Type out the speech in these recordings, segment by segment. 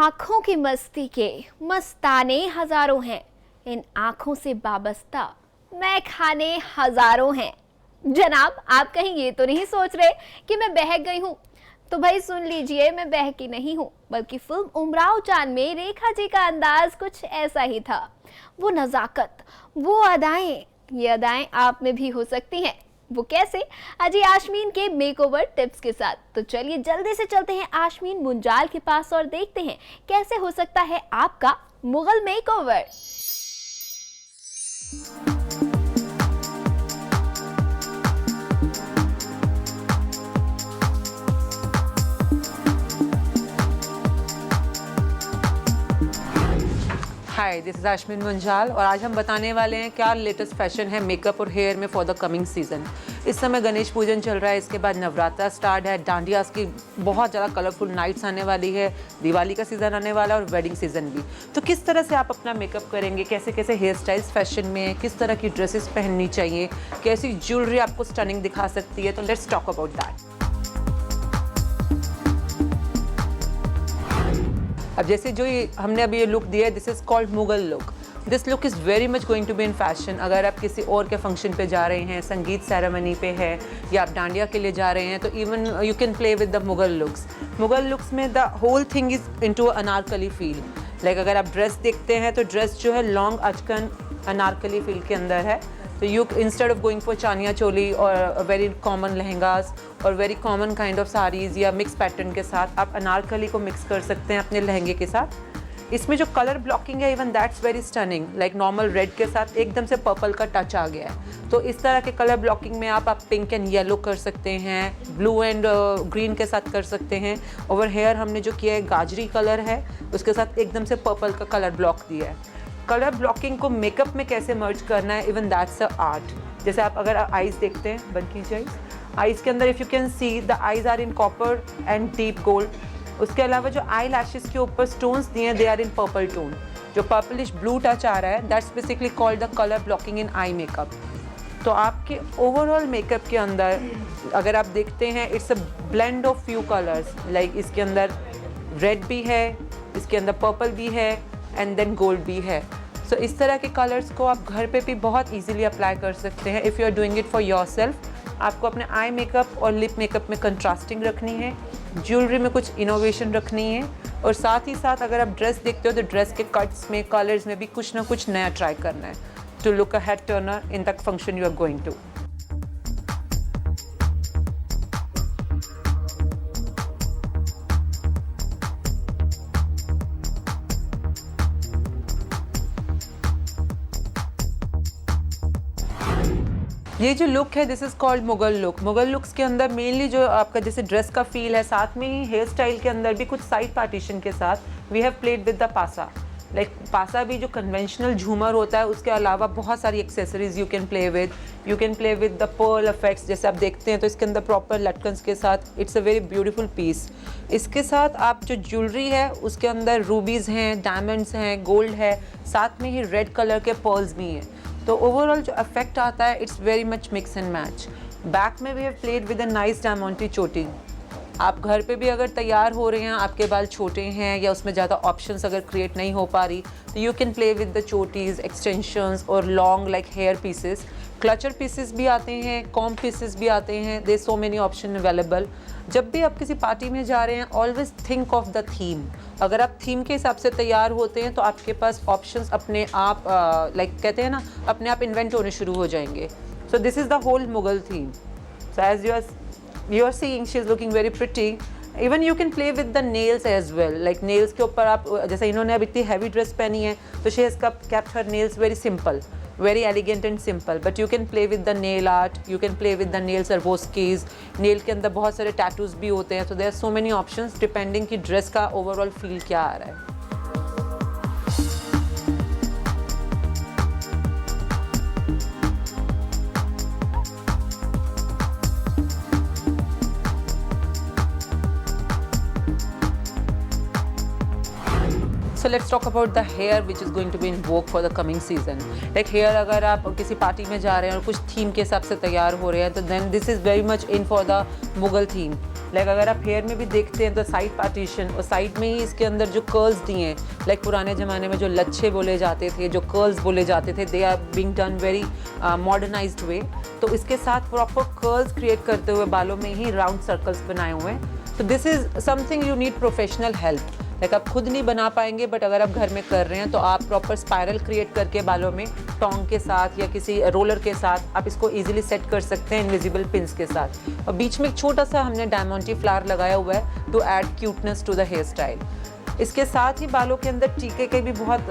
आँखों की मस्ती के मस्ताने हजारों हैं, इन आँखों से वाबस्ता मैं खाने हजारों हैं। जनाब, आप कहीं ये तो नहीं सोच रहे कि मैं बहक गई हूँ? तो भाई सुन लीजिए, मैं बहकी नहीं हूँ, बल्कि फिल्म उमराव जान में रेखा जी का अंदाज कुछ ऐसा ही था। वो नज़ाकत, वो अदाएं, ये अदाएं आप में भी हो सकती हैं। वो कैसे? अजी आशमीन के मेकओवर टिप्स के साथ। तो चलिए जल्दी से चलते हैं आशमीन मुंजाल के पास और देखते हैं कैसे हो सकता है आपका Mughal makeover. Hi, this is Aashmeen Munjal और आज हम बताने वाले हैं क्या लेटेस्ट फैशन है मेकअप और हेयर में फॉर द कमिंग सीज़न। इस समय गणेश पूजन चल रहा है, इसके बाद नवरात्रा स्टार्ट है, डांडियास की बहुत ज़्यादा कलरफुल नाइट्स आने वाली है, दिवाली का सीज़न आने वाला है और वेडिंग सीज़न भी। तो किस तरह से आप अपना मेकअप करेंगे, कैसे कैसे हेयर स्टाइल्स फैशन में है, किस तरह की ड्रेसेस पहननी चाहिए, कैसी ज्वेलरी आपको स्टनिंग दिखा सकती है, तो लेट्स टॉक अबाउट दैट। अब जैसे जो हमने अभी ये लुक दिया है, this is called Mughal look. This look is very much going to be in fashion. अगर आप किसी और के फंक्शन पे जा रहे हैं, संगीत सेरेमनी पे है या आप डांडिया के लिए जा रहे हैं, तो even you can play with the Mughal looks. Mughal looks में the whole thing is into anarkali feel. Like अगर आप ड्रेस देखते हैं तो ड्रेस जो है लॉन्ग अचकन अनारकली फील के अंदर है। तो you instead of going for chaniya choli और वेरी कॉमन लहंगास और very common kind of saris या मिक्स पैटर्न के साथ आप अनारकली को मिक्स कर सकते हैं अपने लहंगे के साथ। इसमें जो कलर ब्लॉकिंग है even that's very stunning. Like normal red के साथ एकदम से पर्पल का टच आ गया है। तो इस तरह के कलर ब्लॉकिंग में आप पिंक एंड येलो कर सकते हैं, ब्लू एंड ग्रीन के साथ कर सकते हैं। ओवर हेयर हमने जो किया है गाजरी कलर है, उसके साथ एकदम से पर्पल का कलर ब्लॉक दिया है। कलर ब्लॉकिंग को मेकअप में कैसे मर्ज करना है, इवन दैट्स अ आर्ट। जैसे आप अगर आईज देखते हैं, बंद कीजिए आईज के अंदर, if you can see the eyes are in copper and deep gold. उसके अलावा जो आई लैशेस के ऊपर स्टोन्स दिए हैं, they are in purple tone. जो पर्पलिश ब्लू टच आ रहा है, that's basically called the colour blocking in eye makeup. तो आपके ओवरऑल मेकअप के अंदर अगर आप देखते हैं, it's a blend of few colours. Like इसके अंदर रेड भी है, इसके अंदर पर्पल भी है एंड देन गोल्ड भी है। सो इस तरह के कलर्स को आप घर पे भी बहुत इजीली अप्लाई कर सकते हैं if you are doing it for yourself. आपको अपने आई मेकअप और लिप मेकअप में कंट्रास्टिंग रखनी है, ज्वेलरी में कुछ इनोवेशन रखनी है, और साथ ही साथ अगर आप ड्रेस देखते हो तो ड्रेस के कट्स में, कलर्स में भी कुछ ना कुछ नया ट्राई करना है to look a head turner in the function you are going to. ये जो लुक है, this is called Mughal look. Mughal looks के अंदर मेनली जो आपका जैसे ड्रेस का फील है, साथ में ही हेयर स्टाइल के अंदर भी कुछ साइड पार्टीशन के साथ we have played with the passa. Like पासा भी जो कन्वेंशनल झूमर होता है, उसके अलावा बहुत सारी accessories you can play with. You can play with the pearl effects, जैसे आप देखते हैं तो इसके अंदर प्रॉपर लटकन्स के साथ it's a very beautiful piece. इसके साथ आप जो ज्वेलरी है उसके अंदर रूबीज़ हैं, डायमंड्स हैं, गोल्ड है, साथ में ही रेड कलर के पर्ल्स भी हैं। तो ओवरऑल जो इफेक्ट आता है it's very much mix and match. Back में we have played with a nice diamondy choti. आप घर पे भी अगर तैयार हो रहे हैं, आपके बाल छोटे हैं या उसमें ज़्यादा ऑप्शंस अगर क्रिएट नहीं हो पा रही, तो you can play with the chotis, extensions और long like hair pieces. Clutcher pieces भी आते हैं, कॉम पीसेस भी आते हैं, they so many option available. जब भी आप किसी पार्टी में जा रहे हैं, always think of the theme. अगर आप थीम के हिसाब से तैयार होते हैं तो आपके पास ऑप्शंस अपने आप लाइक कहते हैं ना, अपने आप इन्वेंट होने शुरू हो जाएंगे। So this is the whole Mughal theme. So as you are seeing, she is looking very pretty. Even you can play with the nails as well. Like nails के ऊपर आप, जैसे इन्होंने अब इतनी heavy dress पहनी है, तो she has kept her nails very simple, very elegant and simple. But you can play with the nail art. You can play with the nail Swarovskis. Nail के अंदर बहुत सारे tattoos भी होते हैं. So there are so many options depending कि dress का overall feel क्या आ रहा है. So let's talk about the hair which is going to be in vogue for the coming season. Like hair अगर आप किसी पार्टी में जा रहे हैं और कुछ थीम के हिसाब से तैयार हो रहे हैं तो then this is very much in for the Mughal theme. Like अगर आप हेयर में भी देखते हैं तो साइड पार्टीशन और साइड में ही इसके अंदर जो कर्ल्स दिए हैं, लाइक पुराने ज़माने में जो लच्छे बोले जाते थे, जो कर्ल्स बोले जाते थे, they are being done very modernised way. तो इसके साथ प्रॉपर कर्ल्स क्रिएट करते हुए बालों में ही राउंड सर्कल्स बनाए हुए हैं. तो this is something you need professional help. Like आप खुद नहीं बना पाएंगे बट अगर आप घर में कर रहे हैं तो आप प्रॉपर स्पायरल क्रिएट करके बालों में टोंग के साथ या किसी रोलर के साथ आप इसको इजीली सेट कर सकते हैं इनविजिबल पिन्स के साथ. और बीच में एक छोटा सा हमने डायमंडी फ्लावर लगाया हुआ है to add cuteness to the hair style. इसके साथ ही बालों के अंदर टीके के भी बहुत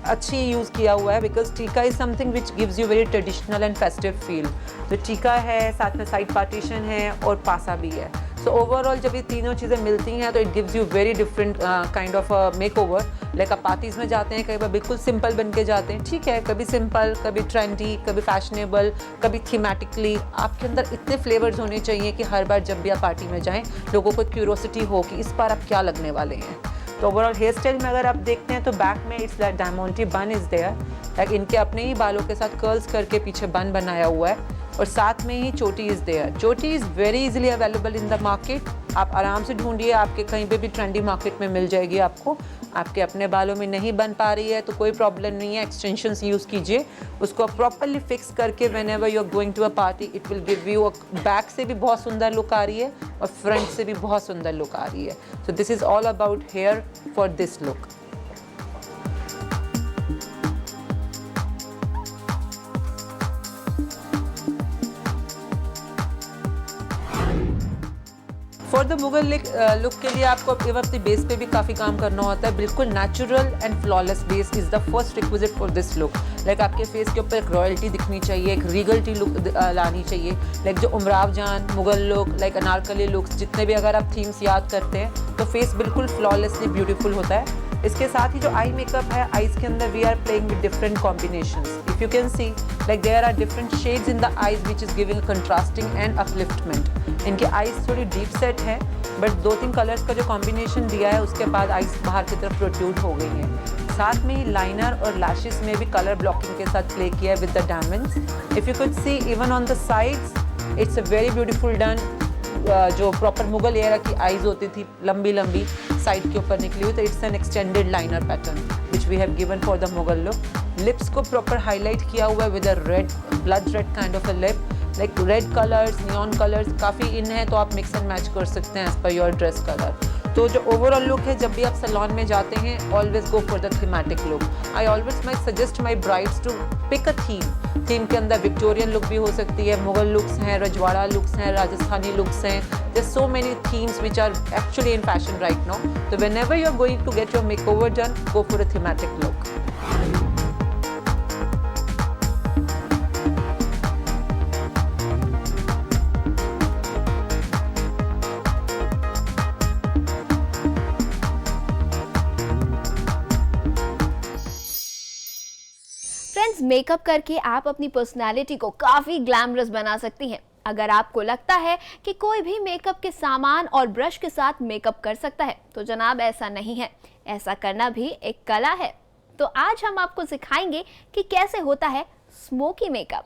अच्छी यूज़ किया हुआ है बिकॉज टीका is something which gives you very traditional and festive feel. तो टीका है, साथ में साइड पार्टीशन है और पासा भी है. सो ओवरऑल जब ये तीनों चीज़ें मिलती हैं तो it gives you very different kind of make over. Like आप पार्टीज़ में जाते हैं, कई बार बिल्कुल सिंपल बन के जाते हैं, ठीक है, कभी सिंपल, कभी ट्रेंडी, कभी फैशनेबल, कभी थीमेटिकली. आपके अंदर इतने फ्लेवर्स होने चाहिए कि हर बार जब भी आप पार्टी में जाएं लोगों को क्यूरोसिटी हो कि इस बार आप क्या लगने वाले हैं. तो ओवरऑल हेयर स्टाइल में अगर आप देखते हैं तो बैक में इट्स लाइक डायमंडी बन इज़ देयर. लाइक इनके अपने ही बालों के साथ कर्ल्स करके पीछे बन बनाया हुआ है और साथ में ही चोटी इज़ देयर. चोटी is very easily available in the market. आप आराम से ढूंढिए, आपके कहीं पे भी ट्रेंडी मार्केट में मिल जाएगी आपको. आपके अपने बालों में नहीं बन पा रही है तो कोई प्रॉब्लम नहीं है, एक्सटेंशंस यूज़ कीजिए. उसको प्रॉपरली फिक्स करके whenever you are going to a party it will give you. Back से भी बहुत सुंदर लुक आ रही है और फ्रंट से भी बहुत सुंदर लुक आ रही है. सो this is all about here for this look. For the Mughal look के लिए आपको अपनी बेस पे भी काफ़ी काम करना होता है. बिल्कुल natural and flawless base is the first requisite for this look. Like आपके फेस के ऊपर एक रॉयल्टी दिखनी चाहिए, एक रीगल्टी लुक लानी चाहिए. लाइक जो उमराव जान, Mughal look, like Anarkali looks, जितने भी अगर आप थीम्स याद करते हैं तो फेस बिल्कुल फ्लॉलेसली ब्यूटीफुल होता है. इसके साथ ही जो आई मेकअप है, आईज के अंदर we are playing with different combinations. If you can see like there are different shades in the eyes which is giving contrasting and upliftment. इनके आईज थोड़ी डीप सेट है बट 2-3 कलर्स का जो combination दिया है उसके बाद आईज बाहर की तरफ प्रोट्रूड हो गई हैं. साथ में ही लाइनर और लैशेस में भी कलर ब्लॉकिंग के साथ प्ले किया है with the diamonds. If you could see even on the sides it's a very beautiful done. जो प्रॉपर मुगल एरा की आईज होती थी लंबी लंबी साइड के ऊपर निकली हुई, तो it's an extended liner pattern which we have given for the Mughal look. Lips को प्रॉपर हाईलाइट किया हुआ है with a red blood red kind of a lip. Like red colours, neon colours काफ़ी इन है तो आप मिक्स एंड मैच कर सकते हैं as per your dress colour. तो जो ओवरऑल लुक है, जब भी आप सैलून में जाते हैं always go for the thematic look. I always my suggest my brides to pick a theme. Theme के अंदर विक्टोरियन लुक भी हो सकती है, मुगल लुक्स हैं, रजवाड़ा लुक्स हैं, राजस्थानी लुक्स हैं. There so many themes which are actually in fashion right now. तो whenever you are going to get your makeover done go for a thematic look. Friends, makeup करके आप अपनी पर्सनालिटी को काफ़ी glamorous बना सकती हैं. अगर आपको लगता है कि कोई भी मेकअप के सामान और ब्रश के साथ मेकअप कर सकता है तो जनाब ऐसा नहीं है. ऐसा करना भी एक कला है. तो आज हम आपको सिखाएंगे कि कैसे होता है स्मोकी मेकअप.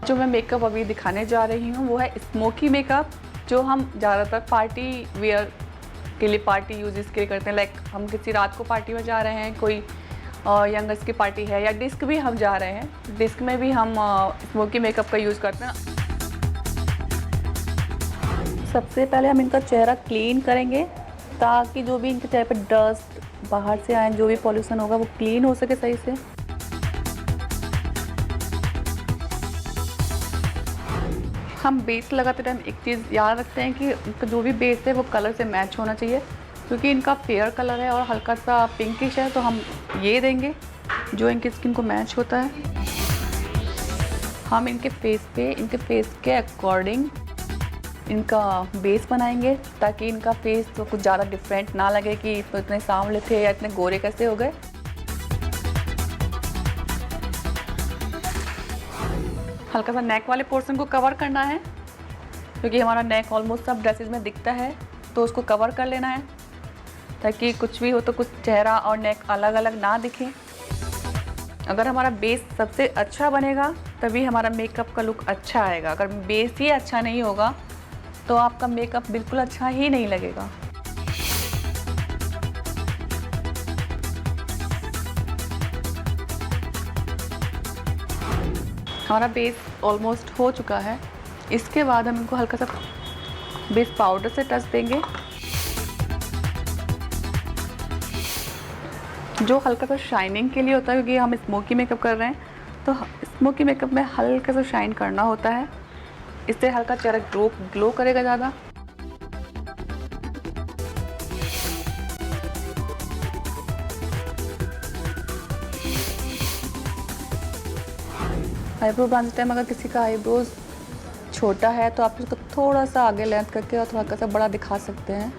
जो मैं मेकअप अभी दिखाने जा रही हूँ वो है स्मोकी मेकअप, जो हम ज़्यादातर पार्टी वेयर के लिए, पार्टी यूजेस के लिए करते हैं. लाइक हम किसी रात को पार्टी में जा रहे हैं, कोई यंगर्स की पार्टी है या डिस्क भी हम जा रहे हैं, डिस्क में भी हम स्मोकी मेकअप का यूज़ करते हैं. सबसे पहले हम इनका चेहरा क्लीन करेंगे ताकि जो भी इनके चेहरे पर डस्ट बाहर से आए, जो भी पॉल्यूशन होगा वो क्लीन हो सके सही से. हम बेस लगाते टाइम एक चीज़ याद रखते हैं कि उनका जो भी बेस है वो कलर से मैच होना चाहिए. क्योंकि इनका फेयर कलर है और हल्का सा पिंकिश है तो हम ये देंगे जो इनकी स्किन को मैच होता है. हम इनके फेस पे, इनके फेस के अकॉर्डिंग इनका बेस बनाएंगे ताकि इनका फेस तो कुछ ज़्यादा डिफरेंट ना लगे कि तो इतने सांवले थे या इतने गोरे कैसे हो गए। हल्का सा नेक वाले पोर्शन को कवर करना है क्योंकि हमारा नेक ऑलमोस्ट सब ड्रेसेस में दिखता है, तो उसको कवर कर लेना है ताकि कुछ भी हो तो कुछ चेहरा और नेक अलग अलग ना दिखे। अगर हमारा बेस सबसे अच्छा बनेगा तभी हमारा मेकअप का लुक अच्छा आएगा। अगर बेस ही अच्छा नहीं होगा तो आपका मेकअप बिल्कुल अच्छा ही नहीं लगेगा। हमारा बेस ऑलमोस्ट हो चुका है। इसके बाद हम इनको हल्का सा बेस पाउडर से टच देंगे, जो हल्का सा शाइनिंग के लिए होता है क्योंकि हम स्मोकी मेकअप कर रहे हैं, तो स्मोकी मेकअप में हल्का सा शाइन करना होता है। इससे हल्का चेहरा ग्लो करेगा ज़्यादा। आईब्रो बनाते टाइम अगर किसी का आईब्रोज छोटा है तो आप उसको थोड़ा सा आगे लेंथ करके और हल्का सा बड़ा दिखा सकते हैं।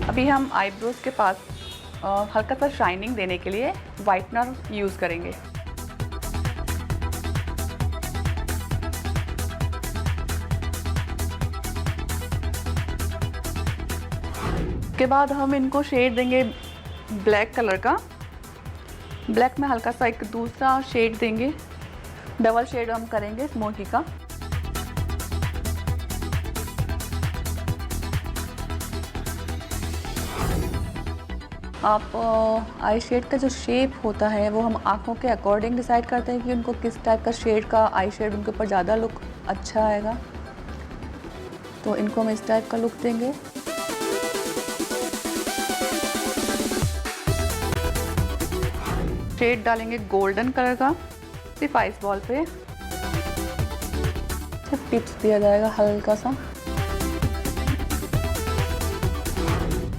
अभी हम आईब्रोज के पास हल्का सा शाइनिंग देने के लिए वाइटनर यूज़ करेंगे। उसके बाद हम इनको शेड देंगे ब्लैक कलर का। ब्लैक में हल्का सा एक दूसरा शेड देंगे, डबल शेड हम करेंगे स्मोकी का। आप आई शेड का जो शेप होता है वो हम आँखों के अकॉर्डिंग डिसाइड करते हैं कि उनको किस टाइप का शेड का आई शेड उनके ऊपर ज़्यादा लुक अच्छा आएगा, तो इनको हम इस टाइप का लुक देंगे। शेड डालेंगे गोल्डन कलर का सिर्फ आइस बॉल पे, सिर्फ टिप्स दिया जाएगा हल्का सा।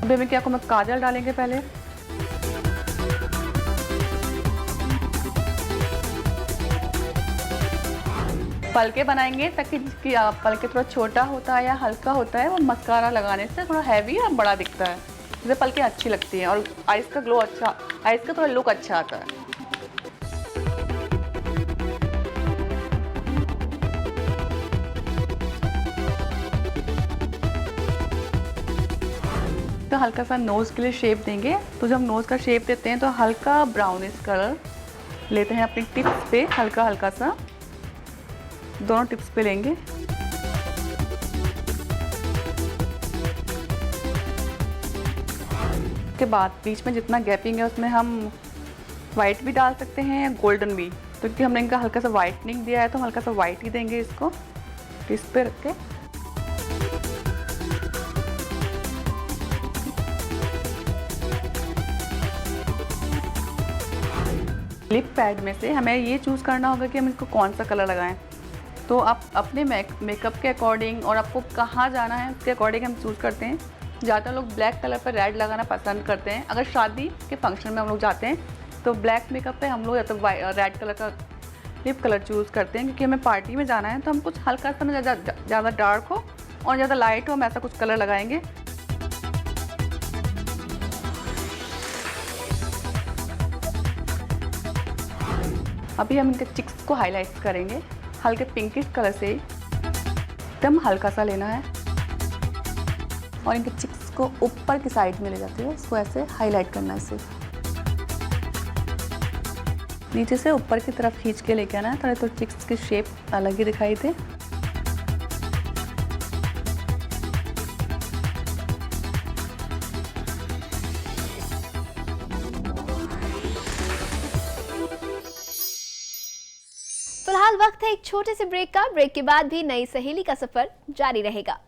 अभी हमें क्या मैं काजल डालेंगे पहले। पलके बनाएंगे ताकि जिसकी पलके थोड़ा छोटा होता है या हल्का होता है वो मस्कारा लगाने से थोड़ा हैवी और बड़ा दिखता है, इससे पलके अच्छी लगती हैं और आइस का ग्लो अच्छा, आइस का थोड़ा लुक अच्छा आता है। तो हल्का सा नोज़ के लिए शेप देंगे, तो जब हम नोज़ का शेप देते हैं तो हल्का ब्राउनिश कलर लेते हैं अपनी टिप्स पे, हल्का हल्का सा दोनों टिप्स पे लेंगे। के बाद बीच में जितना गैपिंग है उसमें हम वाइट भी डाल सकते हैं या गोल्डन भी, तो क्योंकि हमने इनका हल्का सा वाइटनिंग दिया है तो हम हल्का सा वाइट ही देंगे इसको इस पे रख के। लिप पैड में से हमें ये चूज़ करना होगा कि हम इसको कौन सा कलर लगाएं, तो आप अपने मेकअप के अकॉर्डिंग और आपको कहाँ जाना है उसके अकॉर्डिंग हम चूज़ करते हैं। ज़्यादा लोग ब्लैक कलर पर रेड लगाना पसंद करते हैं। अगर शादी के फंक्शन में हम लोग जाते हैं तो ब्लैक मेकअप पे हम लोग या तो रेड कलर का लिप कलर चूज़ करते हैं, क्योंकि हमें पार्टी में जाना है तो हम कुछ हल्का सा ना ज़्यादा डार्क हो और ज़्यादा लाइट हो, हम ऐसा कुछ कलर लगाएंगे। अभी हम इनके चिक्स को हाईलाइट करेंगे हल्के पिंकिश कलर से, एकदम हल्का सा लेना है और इनके चिक्स को ऊपर की साइड में ले जाते हुए इसको ऐसे हाईलाइट करना है। सिर्फ नीचे से ऊपर की तरफ खींच के लेके आना है ताकि तो चिक्स की शेप अलग ही दिखाई दे। फिलहाल वक्त है एक छोटे से ब्रेक का। ब्रेक के बाद भी नई सहेली का सफर जारी रहेगा।